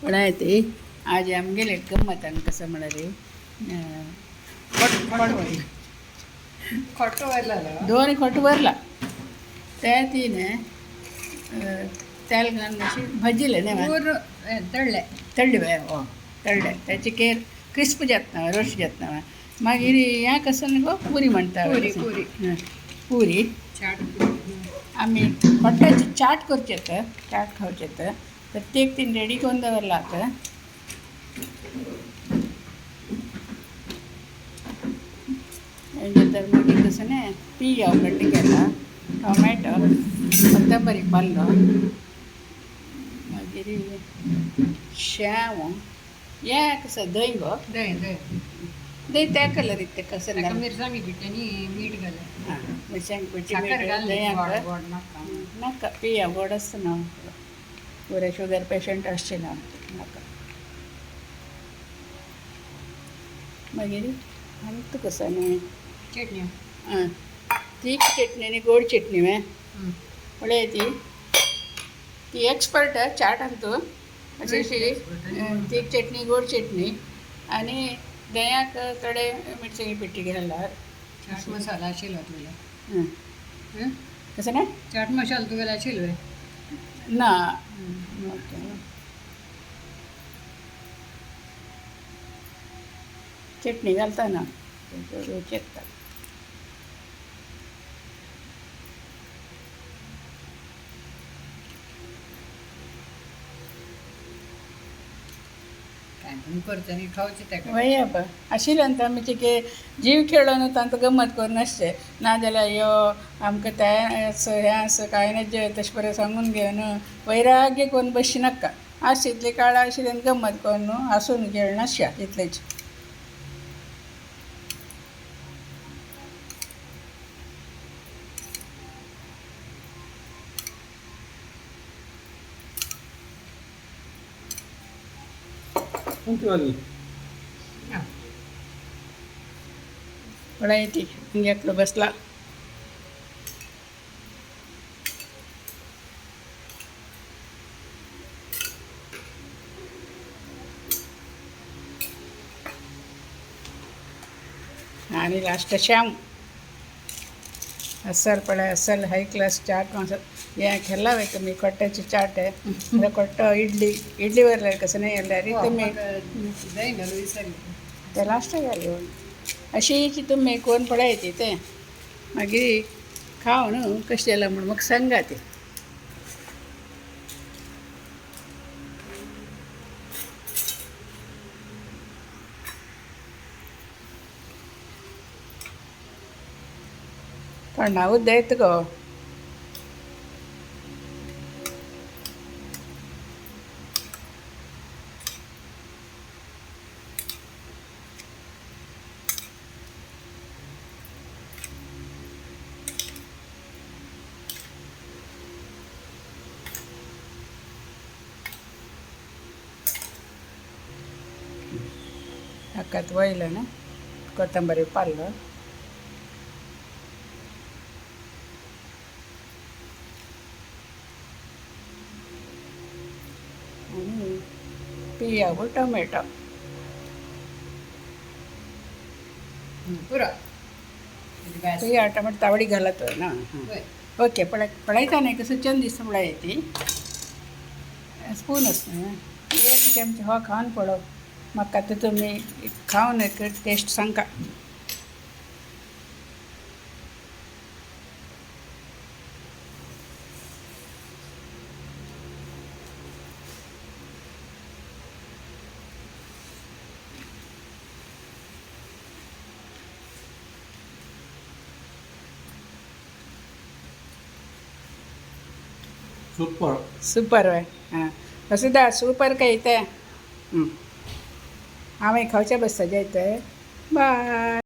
पळायते आज आमगेले गम्मत कसं म्हणाले खोटं व्हायला दोन खोट भरला त्या तिने त्याला घालून अशी भजिले नाही तळले तळली बाय हो तळले त्याची केर क्रिस्प जात ना रोस्ट जात ना मागीर ह्या कसं न्ही गो पुरी म्हणटा पुरी पुरी पुरी चाट आमी हॉटेलची चाट करचे तर चाट खावचे तर ते एक तीन रेडी करून दवरला आता तर मागीर कसं न्ही पिया कट केला टोमॅटो कोथंबरी पल्लो मागीर शेव या कसं दही गो दही दही त्या कलर इतके कसं ताका मिरसांगी पिट्यांनी मीठ घालप हां मिरसांग पिठी साखर घाल दह्याक गोड नाका नाका पिया गोड असतं ना पुरे शुगर पेशंट असचे ना नाका मागीर आनी तूं कसं न्ही चटणी आं तीख चटणी आनी गोड चटणी वे पळय ती एक्सपर्ट चाट तूं अशी तीख चटणी गोड चटणी आनी दह्याक थोडे मिरसांगी पिठी घालल्यार चाट मसाला आशिल्लो तुगेलो कसं नाही चाट मसाला तुगेलो आशिल्लो ना चटणी घालता ना चेकता काय पण करचें आनी खावचें ताका वय बा आशिल्लें न्ही आमी तिके जीव खेळोन तांकां गमत करून नासचें नाजाल्यार यो आमकां हें आसा कांय नजे तशें बरें सांगून घेवन वैराग्य करून बसची नाका आस इतली काळा आशिल्ल्यान गमत करून न्हू हांसून खेळ नासया इतलेच पळय ती एकलो बसला आणि लास्ट श्याम असल पळय असल हाई क्लास चाट हें खेळला वे तुम्ही कोट्ट्याची चाट आहे कोट्टो इडली वरल्यार कसं नाही येल्यार तुम्ही दही घालून विसरली ते लास्ट घालून अशी की तुम्ही कोण पळय ते मागीर खावन कशें जालां म्हण म्हाका सांगा ते तोंडावूच जायत गो ಹಾಕತ್ ಒಯ್ಲನ ಕೊತ್ತಂಬರಿ ಪಲ್ಲು पियागो टोमॅटो पुरो पिया टोमॅटो तावडी घालत ना ओके पळयता न्ही कसं चंद दिसता पळय ती स्पून असता एक चमचो हो खावन पळो म्हाका आतां तुमी खावन एक टेस्ट सांगा सूपर वे हां वसुधा सूपर कळटा हांवें खावचें बसता जायत बाय